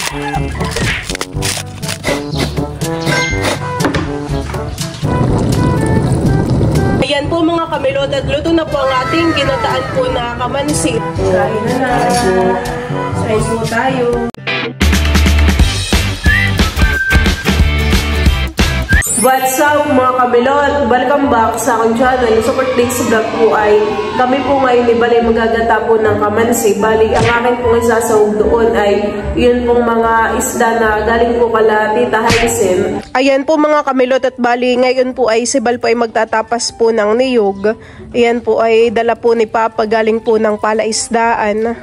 Ayan po mga kamilot at luto na po ang ating ginataan po na kamansi. Kain na. Kain po tayo. What's up mga kamilot? Welcome back sa aking channel. Sa today's vlog po ay kami po ngayon ni Balay magagata po ng kamansi. Bali, ang akin pong isasawag doon ay yun pong mga isda na galing po kala Tita Hyacinth. Ayan po mga kamilot at bali ngayon po ay si Bal po ay magtatapas po ng niyog. Ayan po ay dala po ni Papa galing po ng palaisdaan.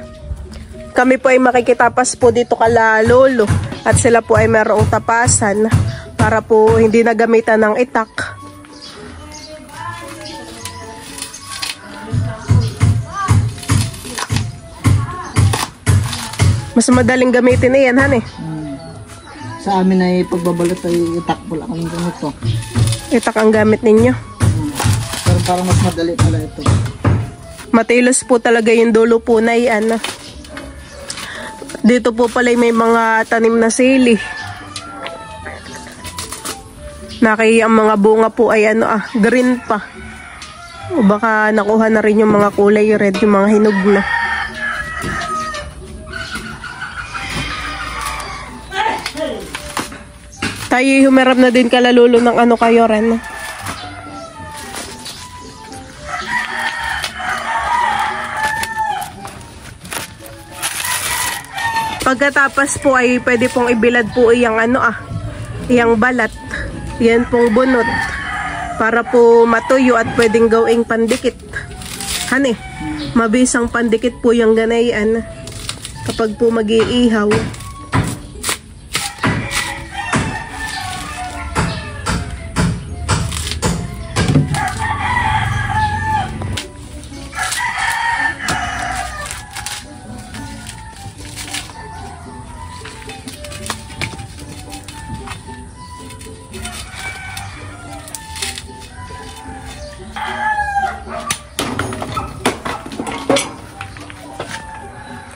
Kami po ay makikitapas po dito kala Lolo at sila po ay mayroong tapasan para po hindi nagamitan ng itak. Mas madaling gamitin na yan, han eh. Sa amin ay pagbabalot ay itak pala kami ganito. Itak ang gamit ninyo. Pero parang mas madali pala ito. Matilos po talaga yung dulo po na yan. Dito po pala may mga tanim na sili. Ang mga bunga po ay green pa. O baka nakuha na rin yung mga kulay red, yung mga hinog na. Tayo humarap na din kalalulo ng kayo rin. Pagkatapos po ay pwede pong ibilad po iyang iyang balat. Yan pong bunot para po matuyo at pwedeng gawing pandikit. Hani, mabisang pandikit po yung ganayan kapag po mag-iihaw.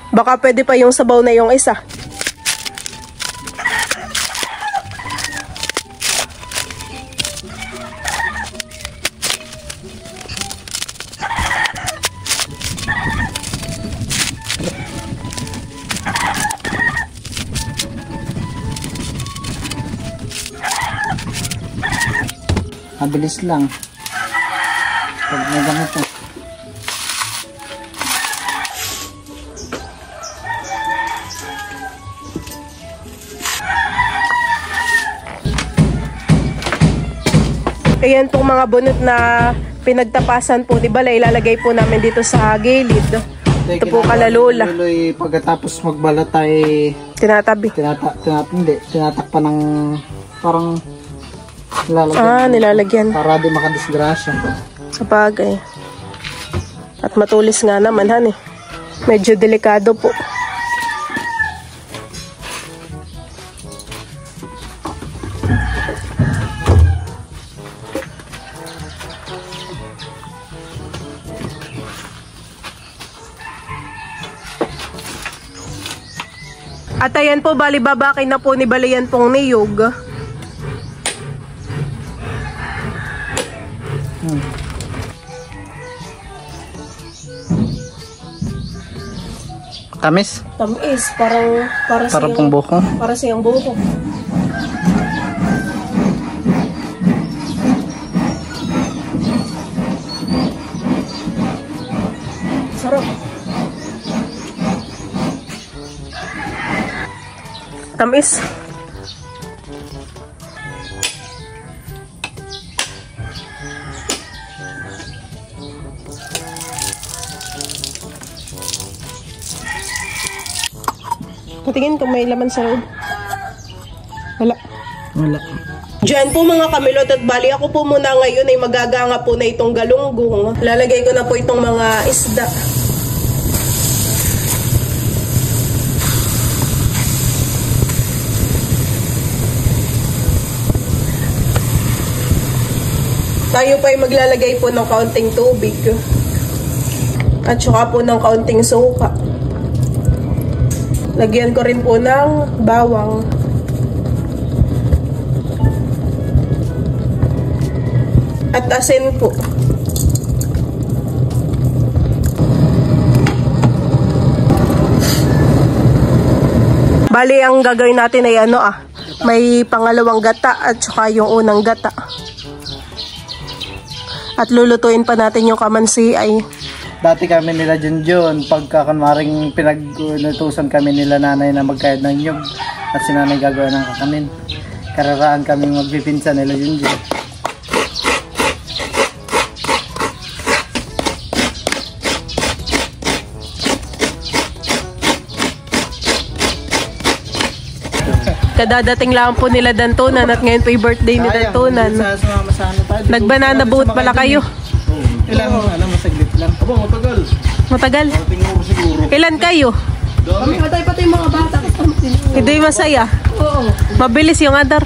Baka pwede pa yung sabaw na yung isa. Mabilis lang. Pag may ganito. Ayan pong mga bunot na pinagtapasan po, di ba? Ilalagay po namin dito sa gilid. Ito po kalalola. Pagkatapos magbalat ay tinatabi. Tinatakpan ng parang nilalagyan. Nilalagyan. Para di makadisgrasya. Sabagay. At matulis nga naman, han eh. Medyo delikado po. At ayan po, bali babakay na po ni Balayan pong niyog. Tamis? Tamis, para pong buko. Para siyang buko. Sarap. Tamis. Patingin kung may laman sa loob. Wala. Diyan po mga kamilot at bali ako po muna ngayon ay magaganga po na itong galunggong. Lalagay ko na po itong mga isda. Tayo pa ay maglalagay po ng kaunting tubig. At saka po ng kaunting suka. Lagyan ko rin po ng bawang. At asin po. Bali, ang gagawin natin ay may pangalawang gata at saka yung unang gata. At lulutuin pa natin yung kamansi ay. Dati kami nila Junjun, pagka kunwaring pinagnutusan kami nila nanay na magkayad ng nyug at si nanay gagawa ng kakanin. Kararaan kami magbipinsa nila Junjun. Kadadating lang po nila Dantunan at ngayon po yung birthday ni Dantunan. Nagbanana boat pala kayo. Ilan? Masaglit lang. Aba, matagal. Matagal? Ilan kayo? Matay pati yung mga bata. Hindi masaya? Oo. Mabilis yung adar.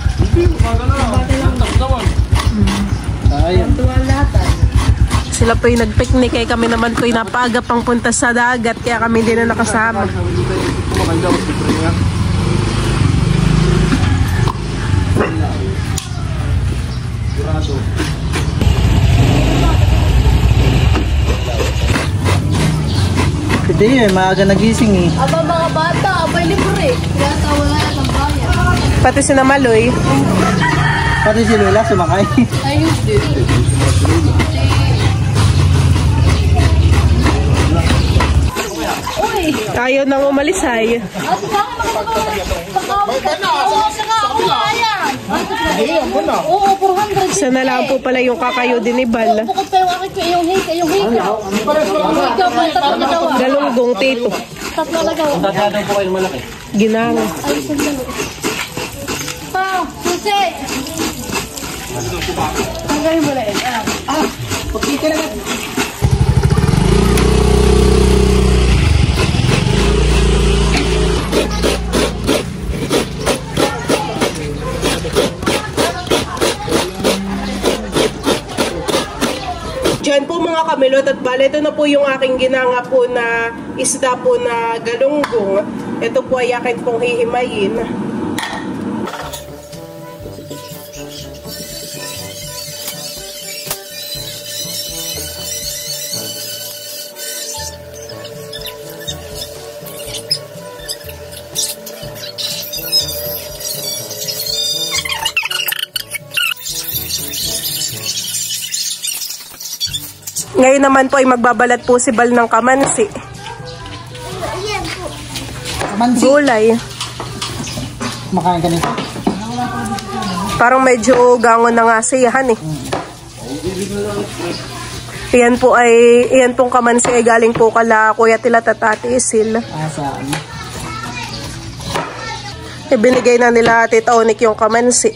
Sila po yung nag-picnic kaya kami naman po yung napaaga pang punta sa dagat kaya kami hindi na nakasama. Hindi maaga nagising eh. Aba mga bata, abay libre. Kaya wala yan ang bayan. Pati si Namaloy. Pati si Lola sumakay. Ayun din. Ayaw nang umalis ay. Oo, 400. Isa na lang po pala yung kakayo din ni Bal. Bukod pa yung aking yung hika. Galunggong tito. Tatlo na gawa. Dadadaw po kayo malaki. Ginang. Ay, sandalo. Susi! Hanggang mo na yun. Pagkita na. Diyan po mga kamilot at bale, ito na po yung aking ginanga po na isda po na galunggong. Ito po ay akin pong hihimayin. Ngayon naman po ay magbabalat po si Bal ng kamansi. Kamansi. Gulay. Makain ka nito. Parang medyo gangon na nga siyahan eh. Iyan pong kamansi ay galing po kala Kuya Tilat at Ate Isil. Saan? Ibinigay na nila Tita Onik yung kamansi.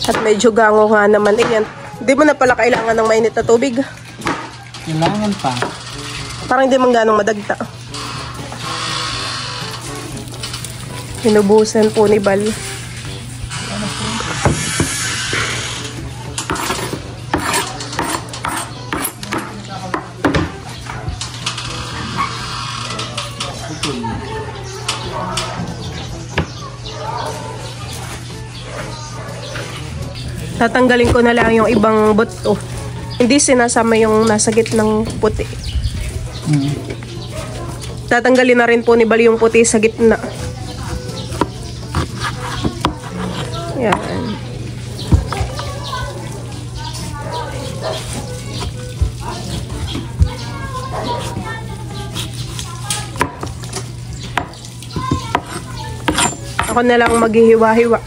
At medyo gango nga naman iyan. Hindi mo na pala kailangan ng mainit na tubig. Kailangan pa. Parang hindi man ganong madagta. Hinubusan po ni Bal. Tatanggalin ko na lang yung ibang buto. Hindi sinasama yung nasa gitnang puti. Tatanggalin na rin po ni Bal yung puti sa gitna. Yan. Ako na lang maghihiwa-hiwa.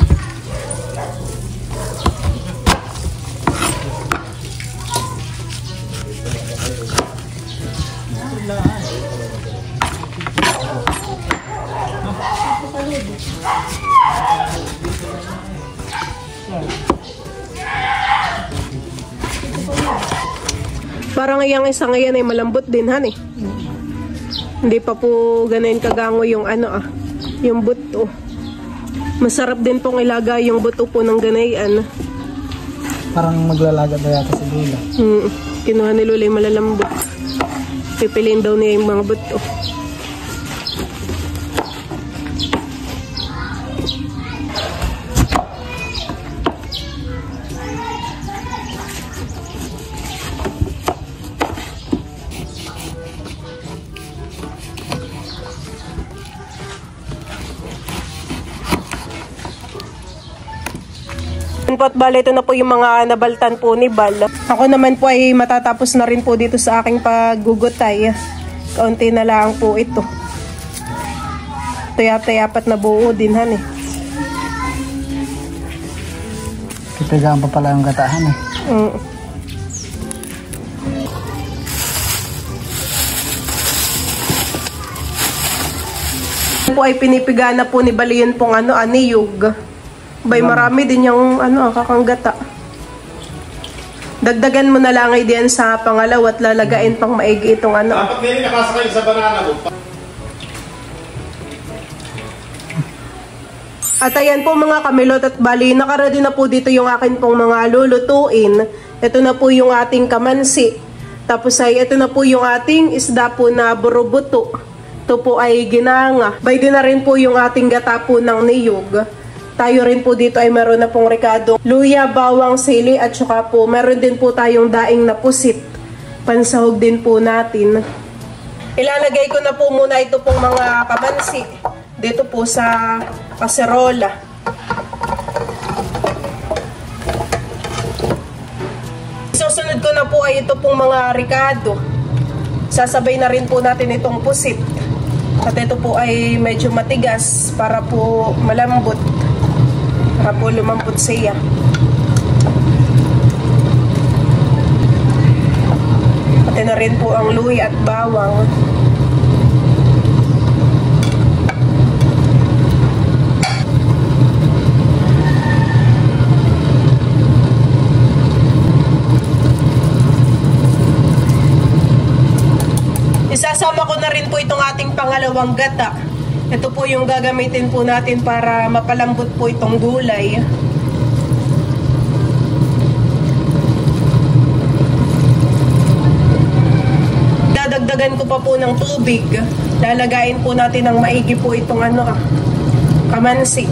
Parang iyang isa ngayon ay malambot din, han eh. Hindi pa po ganayin kagango yung yung buto. Masarap din pong ilagay yung buto po ng ganayan. Parang maglalaga ba yata si Lola? Kinuha ni Lola yung malalambot. Pipiliin daw niya yung mga buto. Po at bale, ito na po yung mga nabaltan po ni Bal. Ako naman po ay matatapos na rin po dito sa aking paggugutay. Kaunti na lang po ito. Tuyap-tayapat na buo din han eh. Pipigaan pa pala yung gatahan eh. Po ay pinipiga na po ni Bali yun pong aniyog. Bay marami din yung kakanggata. Dagdagan mo na lang ay diyan sa pangalawa at lalagain pang maigi itong Dapat din nakasakay sa banana mo. At ayan po mga kamilot at bali, nakaready na po dito yung akin pong mga lulutuin. Ito na po yung ating kamansi. Tapos ay ito na po yung ating isda po na burubuto. Ito po ay ginanga. Bay din na rin po yung ating gata po ng niyog. Tayo rin po dito ay meron na pong rekado, luya, bawang, sili at saka po meron din po tayong daing na pusit. Pansahog din po natin. Ilalagay ko na po muna ito pong mga kamansi dito po sa kaserola. Susunod ko na po ay ito pong mga rekado. Sasabay na rin po natin itong pusit. At ito po ay medyo matigas para po malambot. Para po lumampot siya. Pati na rin po ang luya at bawang. Isasama ko na rin po itong ating pangalawang gata. Ito po yung gagamitin po natin para mapalambot po itong gulay. Dadagdagan ko pa po ng tubig. Lalagayin po natin ng maigi po itong kamansi.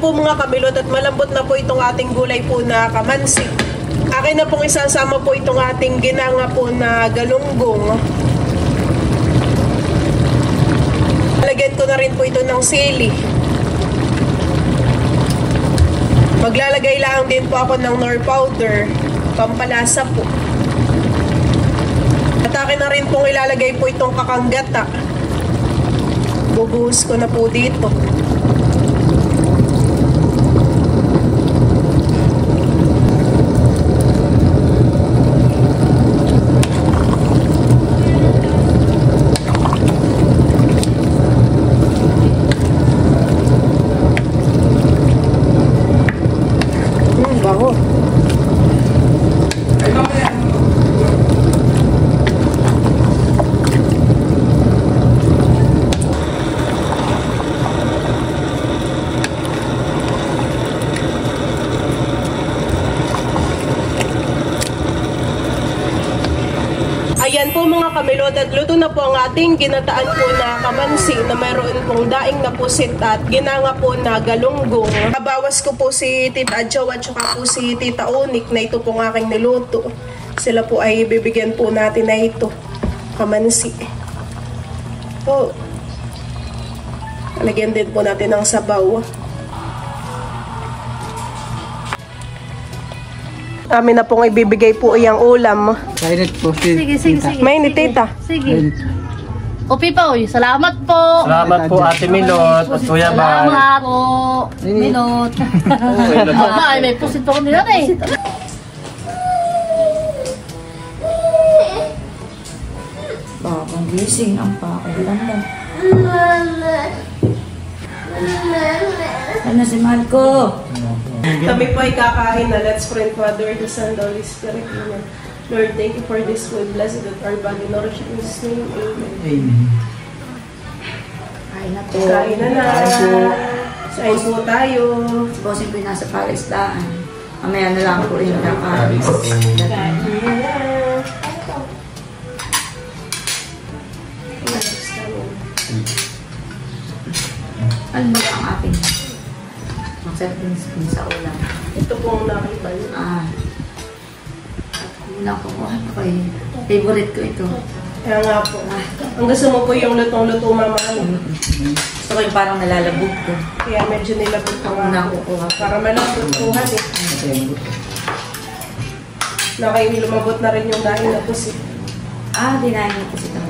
Mga kamilot at malambot na po itong ating gulay po na kamansi. Akin na pong isasama po itong ating ginanga po na galunggong. Lagyan ko na rin po ito ng sili. Maglalagay lang din po ako ng nor powder, pampalasa po. At akin na rin pong ilalagay po itong kakanggata. Bubuhos ko na po dito. Ayan po mga kamilot at luto na po ang ating ginataan po na kamansi na mayroon pong daing na pusit at ginanga po na galunggong. Babawas ko po si Tita Adjo at saka po si Tita Onik na ito pong aking niluto. Sila po ay bibigyan po natin na ito, kamansi. So, lagyan din po natin ng sabaw. Amin na pong ibibigay po iyang ulam. Mainit po. Sige. Mainit, tita. Sige. O Pipoy, salamat po. Salamat po Ate Milot at Kuya Bal. Salamat po. Milot. Ay, may pusit po ko nila eh. Bakang gising ang pakiramdam. Ano si Marco? Kami po ay kakain na. Let's pray, Father, the Son, the Holy Spirit. Amen. Lord, thank you for this food. Blessed that our body nourished in His name. Amen. Amen. Kain na po. Kain na na. Sain po tayo. Si Bossing po yung nasa palistaan. Mamaya na lang po yung nakain. Ano ba ang ating mag-serving spoon sa ulam? Ito pong nakita yun. Wala ko po. Ano ko eh. Favorite ko ito. Kaya nga po. Ang gusto mo po yung lutong-luto mamahal. Gusto ko yung parang nalalabog ko. Kaya medyo nilabot ko nga po. Nakukuha. Para malambot po eh. Lumabot na rin yung dahin na pusi. Dinahin ko kasi ito.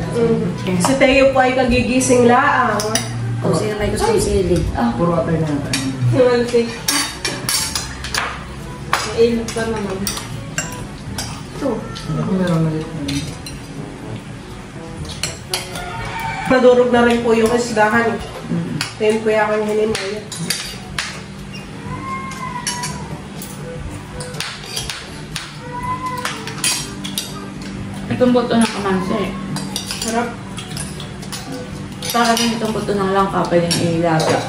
Si Teo po ay kagigising laang. O, sino may gusto yung sili? Puro atay na natin. Okay. Mailog pa naman. Ito. Ako meron na rin. Nadurog na rin po yung isdahan. Then po yung aking hinimay. Itong buto ng kamansi. Sarap. Para rin itong buto ng langka, pwedeng ilaga.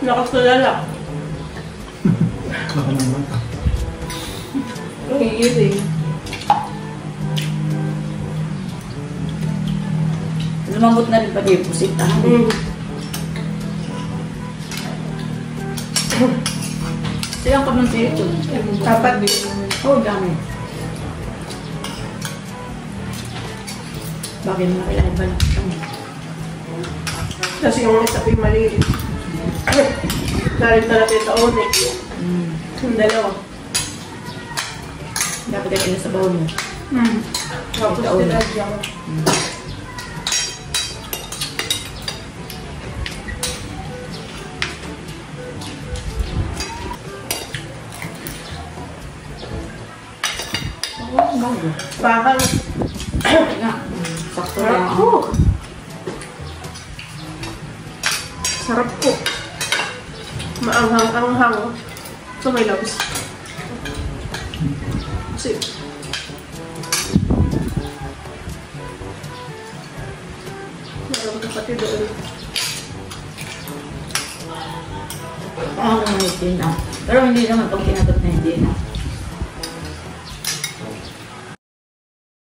Nakasulala. Baka naman. Nangigising. Lumambot na rin pati yung pusit. Silang kamansi ito. Dapat din. Dami. Bakit mo kailangan ba lang? Kasi yung isa po yung maliit. Narit na natin sa unik. Yung dalawa. Dapat ay pinasabaw mo. Tapos tinadyan. Bakal. Sakto lang. Sarap po. Maanghang-anghang. Ito may labs. See. Meron ka pati doon. Hindi na. Pero hindi naman pag kinatot na hindi na.